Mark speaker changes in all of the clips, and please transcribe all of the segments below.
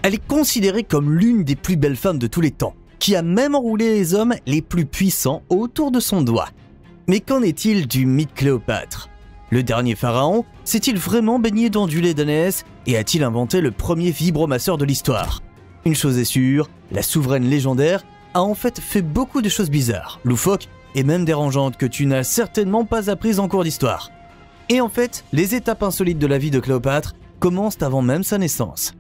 Speaker 1: Elle est considérée comme l'une des plus belles femmes de tous les temps, qui a même enroulé les hommes les plus puissants autour de son doigt. Mais qu'en est-il du mythe Cléopâtre? Le dernier pharaon s'est-il vraiment baigné dans du lait d'ânesse et a-t-il inventé le premier vibromasseur de l'histoire? Une chose est sûre, la souveraine légendaire a en fait beaucoup de choses bizarres, loufoques et même dérangeantes que tu n'as certainement pas apprises en cours d'histoire. Et en fait, les étapes insolites de la vie de Cléopâtre commencent avant même sa naissance.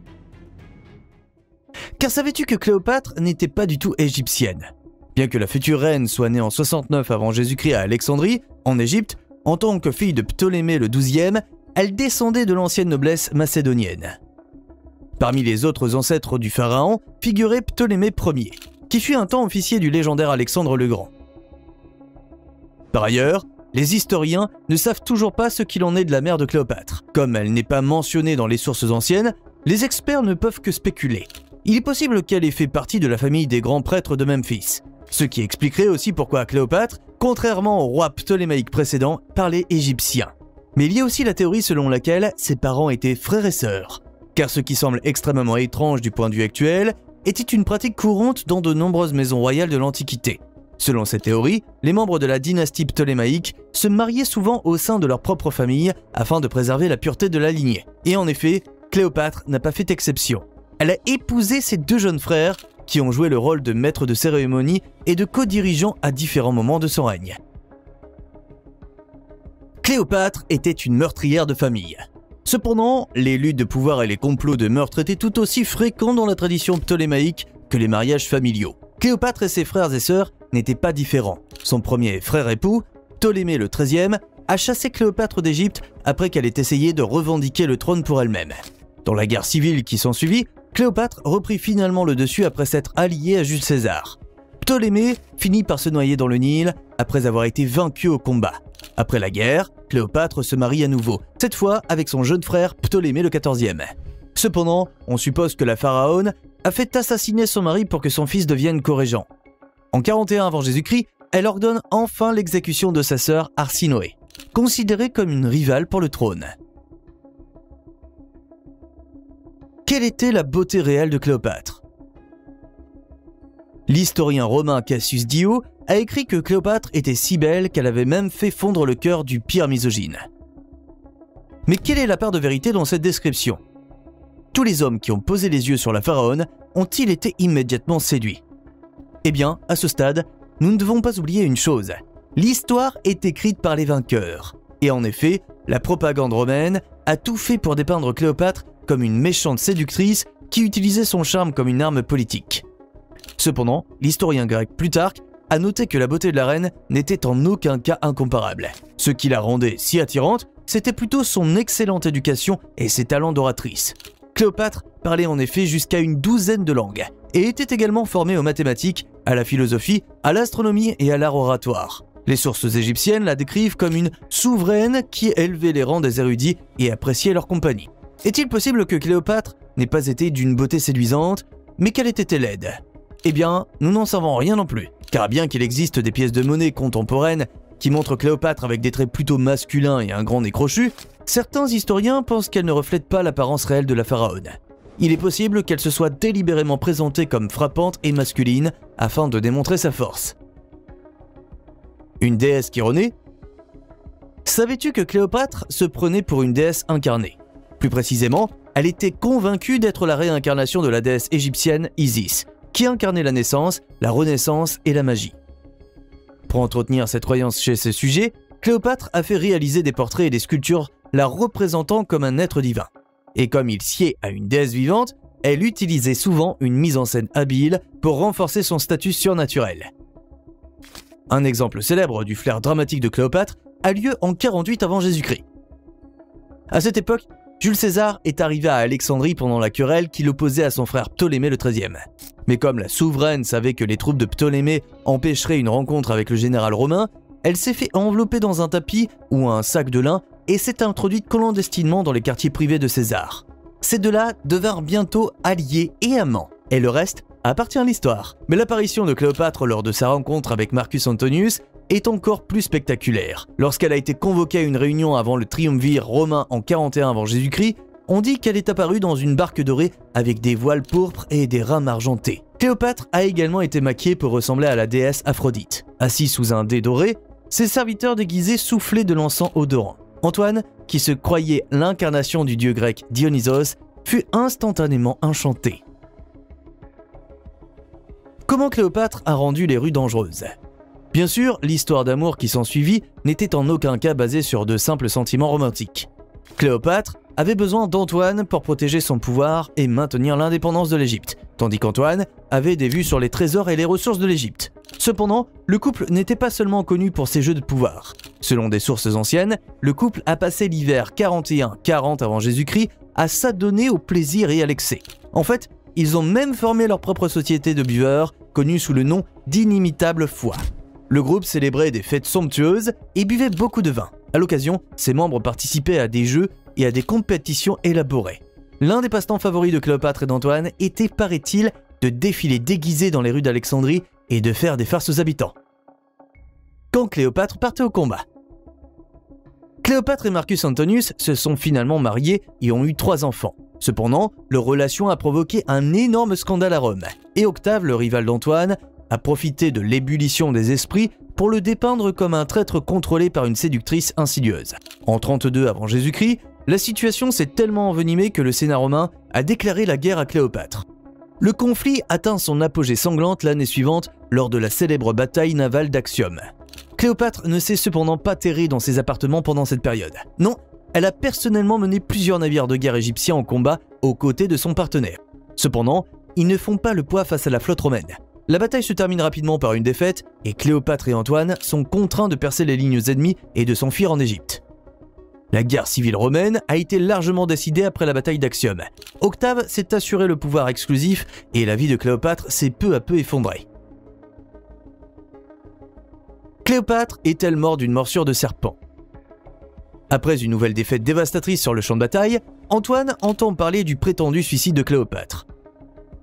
Speaker 1: Car savais-tu que Cléopâtre n'était pas du tout égyptienne? Bien que la future reine soit née en 69 avant Jésus-Christ à Alexandrie, en Égypte, en tant que fille de Ptolémée le XIIe, elle descendait de l'ancienne noblesse macédonienne. Parmi les autres ancêtres du pharaon figurait Ptolémée Ier, qui fut un temps officier du légendaire Alexandre le Grand. Par ailleurs, les historiens ne savent toujours pas ce qu'il en est de la mère de Cléopâtre. Comme elle n'est pas mentionnée dans les sources anciennes, les experts ne peuvent que spéculer. Il est possible qu'elle ait fait partie de la famille des grands prêtres de Memphis, ce qui expliquerait aussi pourquoi Cléopâtre, contrairement au roi ptolémaïque précédent, parlait égyptien. Mais il y a aussi la théorie selon laquelle ses parents étaient frères et sœurs, car ce qui semble extrêmement étrange du point de vue actuel était une pratique courante dans de nombreuses maisons royales de l'Antiquité. Selon cette théorie, les membres de la dynastie ptolémaïque se mariaient souvent au sein de leur propre famille afin de préserver la pureté de la lignée. Et en effet, Cléopâtre n'a pas fait exception. Elle a épousé ses deux jeunes frères qui ont joué le rôle de maître de cérémonie et de co-dirigeants à différents moments de son règne. Cléopâtre était une meurtrière de famille. Cependant, les luttes de pouvoir et les complots de meurtre étaient tout aussi fréquents dans la tradition ptolémaïque que les mariages familiaux. Cléopâtre et ses frères et sœurs n'étaient pas différents. Son premier frère époux, Ptolémée le XIIIe, a chassé Cléopâtre d'Égypte après qu'elle ait essayé de revendiquer le trône pour elle-même. Dans la guerre civile qui s'ensuivit, Cléopâtre reprit finalement le dessus après s'être alliée à Jules César. Ptolémée finit par se noyer dans le Nil après avoir été vaincu au combat. Après la guerre, Cléopâtre se marie à nouveau, cette fois avec son jeune frère Ptolémée le XIVe. Cependant, on suppose que la pharaone a fait assassiner son mari pour que son fils devienne co-régent. En 41 avant Jésus-Christ, elle ordonne enfin l'exécution de sa sœur Arsinoé, considérée comme une rivale pour le trône. Quelle était la beauté réelle de Cléopâtre? L'historien romain Cassius Dio a écrit que Cléopâtre était si belle qu'elle avait même fait fondre le cœur du pire misogyne. Mais quelle est la part de vérité dans cette description? Tous les hommes qui ont posé les yeux sur la pharaone ont-ils été immédiatement séduits? Eh bien, à ce stade, nous ne devons pas oublier une chose. L'histoire est écrite par les vainqueurs. Et en effet, la propagande romaine a tout fait pour dépeindre Cléopâtre comme une méchante séductrice qui utilisait son charme comme une arme politique. Cependant, l'historien grec Plutarque a noté que la beauté de la reine n'était en aucun cas incomparable. Ce qui la rendait si attirante, c'était plutôt son excellente éducation et ses talents d'oratrice. Cléopâtre parlait en effet jusqu'à une douzaine de langues et était également formée aux mathématiques, à la philosophie, à l'astronomie et à l'art oratoire. Les sources égyptiennes la décrivent comme une souveraine qui élevait les rangs des érudits et appréciait leur compagnie. Est-il possible que Cléopâtre n'ait pas été d'une beauté séduisante, mais qu'elle ait été laide? Eh bien, nous n'en savons rien non plus, car bien qu'il existe des pièces de monnaie contemporaines qui montrent Cléopâtre avec des traits plutôt masculins et un grand nez crochu, certains historiens pensent qu'elle ne reflète pas l'apparence réelle de la pharaone. Il est possible qu'elle se soit délibérément présentée comme frappante et masculine afin de démontrer sa force. Une déesse qui renaît? Savais-tu que Cléopâtre se prenait pour une déesse incarnée? Plus précisément, elle était convaincue d'être la réincarnation de la déesse égyptienne Isis, qui incarnait la naissance, la renaissance et la magie. Pour entretenir cette croyance chez ses sujets, Cléopâtre a fait réaliser des portraits et des sculptures la représentant comme un être divin. Et comme il sied à une déesse vivante, elle utilisait souvent une mise en scène habile pour renforcer son statut surnaturel. Un exemple célèbre du flair dramatique de Cléopâtre a lieu en 48 avant Jésus-Christ. À cette époque, Jules César est arrivé à Alexandrie pendant la querelle qui l'opposait à son frère Ptolémée le XIIIe. Mais comme la souveraine savait que les troupes de Ptolémée empêcheraient une rencontre avec le général romain, elle s'est fait envelopper dans un tapis ou un sac de lin et s'est introduite clandestinement dans les quartiers privés de César. Ces deux-là devinrent bientôt alliés et amants, et le reste appartient à l'histoire. Mais l'apparition de Cléopâtre lors de sa rencontre avec Marcus Antonius est encore plus spectaculaire. Lorsqu'elle a été convoquée à une réunion avant le triumvir romain en 41 avant Jésus-Christ, On dit qu'elle est apparue dans une barque dorée avec des voiles pourpres et des rames argentées. Cléopâtre a également été maquillée pour ressembler à la déesse Aphrodite. Assis sous un dais doré, ses serviteurs déguisés soufflaient de l'encens odorant. Antoine, qui se croyait l'incarnation du dieu grec Dionysos, fut instantanément enchanté. Comment Cléopâtre a rendu les rues dangereuses? Bien sûr, l'histoire d'amour qui s'ensuivit n'était en aucun cas basée sur de simples sentiments romantiques. Cléopâtre avait besoin d'Antoine pour protéger son pouvoir et maintenir l'indépendance de l'Égypte, tandis qu'Antoine avait des vues sur les trésors et les ressources de l'Égypte. Cependant, le couple n'était pas seulement connu pour ses jeux de pouvoir. Selon des sources anciennes, le couple a passé l'hiver 41-40 avant Jésus-Christ à s'adonner au plaisir et à l'excès. En fait, ils ont même formé leur propre société de buveurs, connue sous le nom d'Inimitable Foi. Le groupe célébrait des fêtes somptueuses et buvait beaucoup de vin. À l'occasion, ses membres participaient à des jeux et à des compétitions élaborées. L'un des passe-temps favoris de Cléopâtre et d'Antoine était, paraît-il, de défiler déguisés dans les rues d'Alexandrie et de faire des farces aux habitants. Quand Cléopâtre partait au combat. Cléopâtre et Marcus Antonius se sont finalement mariés et ont eu 3 enfants. Cependant, leur relation a provoqué un énorme scandale à Rome, et Octave, le rival d'Antoine, a profité de l'ébullition des esprits pour le dépeindre comme un traître contrôlé par une séductrice insidieuse. En 32 avant Jésus-Christ, la situation s'est tellement envenimée que le Sénat romain a déclaré la guerre à Cléopâtre. Le conflit atteint son apogée sanglante l'année suivante lors de la célèbre bataille navale d'Actium. Cléopâtre ne s'est cependant pas terrée dans ses appartements pendant cette période. Non, elle a personnellement mené plusieurs navires de guerre égyptiens en combat aux côtés de son partenaire. Cependant, ils ne font pas le poids face à la flotte romaine. La bataille se termine rapidement par une défaite et Cléopâtre et Antoine sont contraints de percer les lignes ennemies et de s'enfuir en Égypte. La guerre civile romaine a été largement décidée après la bataille d'Actium. Octave s'est assuré le pouvoir exclusif et la vie de Cléopâtre s'est peu à peu effondrée. Cléopâtre est-elle morte d'une morsure de serpent? Après une nouvelle défaite dévastatrice sur le champ de bataille, Antoine entend parler du prétendu suicide de Cléopâtre.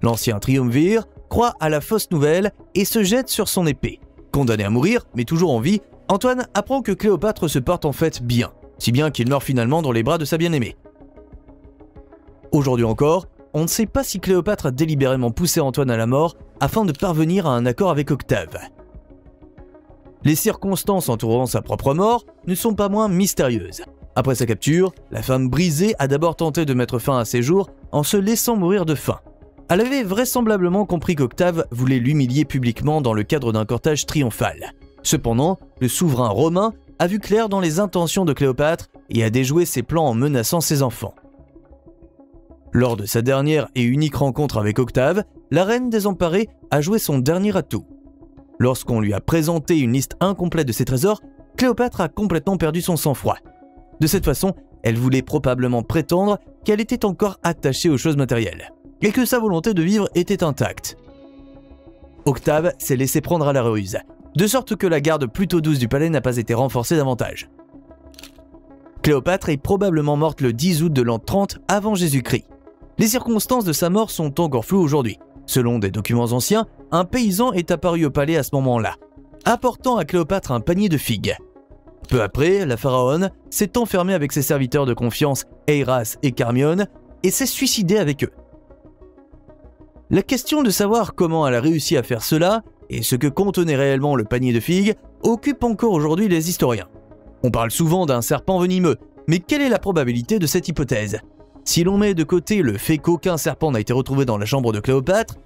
Speaker 1: L'ancien triumvir croit à la fausse nouvelle et se jette sur son épée. Condamné à mourir, mais toujours en vie, Antoine apprend que Cléopâtre se porte en fait bien, si bien qu'il meurt finalement dans les bras de sa bien-aimée. Aujourd'hui encore, on ne sait pas si Cléopâtre a délibérément poussé Antoine à la mort afin de parvenir à un accord avec Octave. Les circonstances entourant sa propre mort ne sont pas moins mystérieuses. Après sa capture, la femme brisée a d'abord tenté de mettre fin à ses jours en se laissant mourir de faim. Elle avait vraisemblablement compris qu'Octave voulait l'humilier publiquement dans le cadre d'un cortège triomphal. Cependant, le souverain romain a vu clair dans les intentions de Cléopâtre et a déjoué ses plans en menaçant ses enfants. Lors de sa dernière et unique rencontre avec Octave, la reine désemparée a joué son dernier atout. Lorsqu'on lui a présenté une liste incomplète de ses trésors, Cléopâtre a complètement perdu son sang-froid. De cette façon, elle voulait probablement prétendre qu'elle était encore attachée aux choses matérielles et que sa volonté de vivre était intacte. Octave s'est laissé prendre à la ruse, de sorte que la garde plutôt douce du palais n'a pas été renforcée davantage. Cléopâtre est probablement morte le 10 août de l'an 30 avant Jésus-Christ. Les circonstances de sa mort sont encore floues aujourd'hui. Selon des documents anciens, un paysan est apparu au palais à ce moment-là, apportant à Cléopâtre un panier de figues. Peu après, la pharaone s'est enfermée avec ses serviteurs de confiance Eiras et Carmione et s'est suicidée avec eux. La question de savoir comment elle a réussi à faire cela et ce que contenait réellement le panier de figues occupe encore aujourd'hui les historiens. On parle souvent d'un serpent venimeux, mais quelle est la probabilité de cette hypothèse? Si l'on met de côté le fait qu'aucun serpent n'a été retrouvé dans la chambre de Cléopâtre,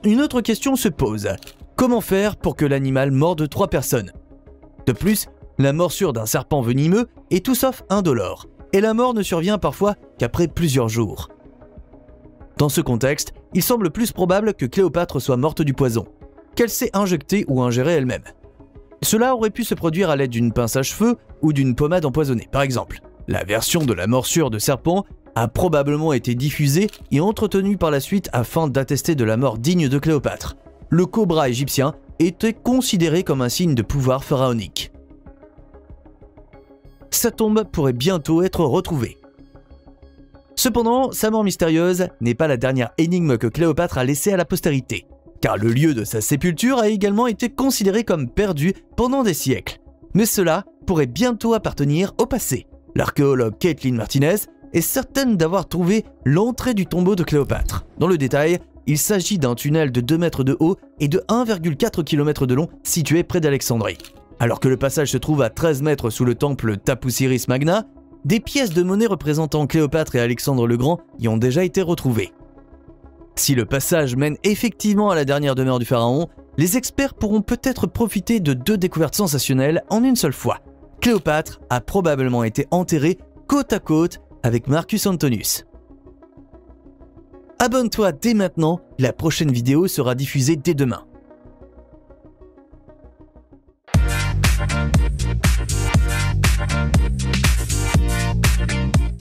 Speaker 1: une autre question se pose. Comment faire pour que l'animal morde 3 personnes? De plus, la morsure d'un serpent venimeux est tout sauf indolore, et la mort ne survient parfois qu'après plusieurs jours. Dans ce contexte, il semble plus probable que Cléopâtre soit morte du poison, qu'elle s'est injecté ou ingéré elle-même. Cela aurait pu se produire à l'aide d'une pince à cheveux ou d'une pommade empoisonnée, par exemple. La version de la morsure de serpent a probablement été diffusée et entretenue par la suite afin d'attester de la mort digne de Cléopâtre. Le cobra égyptien était considéré comme un signe de pouvoir pharaonique. Sa tombe pourrait bientôt être retrouvée. Cependant, sa mort mystérieuse n'est pas la dernière énigme que Cléopâtre a laissée à la postérité, car le lieu de sa sépulture a également été considéré comme perdu pendant des siècles. Mais cela pourrait bientôt appartenir au passé. L'archéologue Caitlin Martinez est certaine d'avoir trouvé l'entrée du tombeau de Cléopâtre. Dans le détail, il s'agit d'un tunnel de 2 mètres de haut et de 1,4 km de long situé près d'Alexandrie. Alors que le passage se trouve à 13 mètres sous le temple Tapusiris Magna, des pièces de monnaie représentant Cléopâtre et Alexandre le Grand y ont déjà été retrouvées. Si le passage mène effectivement à la dernière demeure du pharaon, les experts pourront peut-être profiter de 2 découvertes sensationnelles en une seule fois. Cléopâtre a probablement été enterrée côte à côte avec Marcus Antonius. Abonne-toi dès maintenant, la prochaine vidéo sera diffusée dès demain.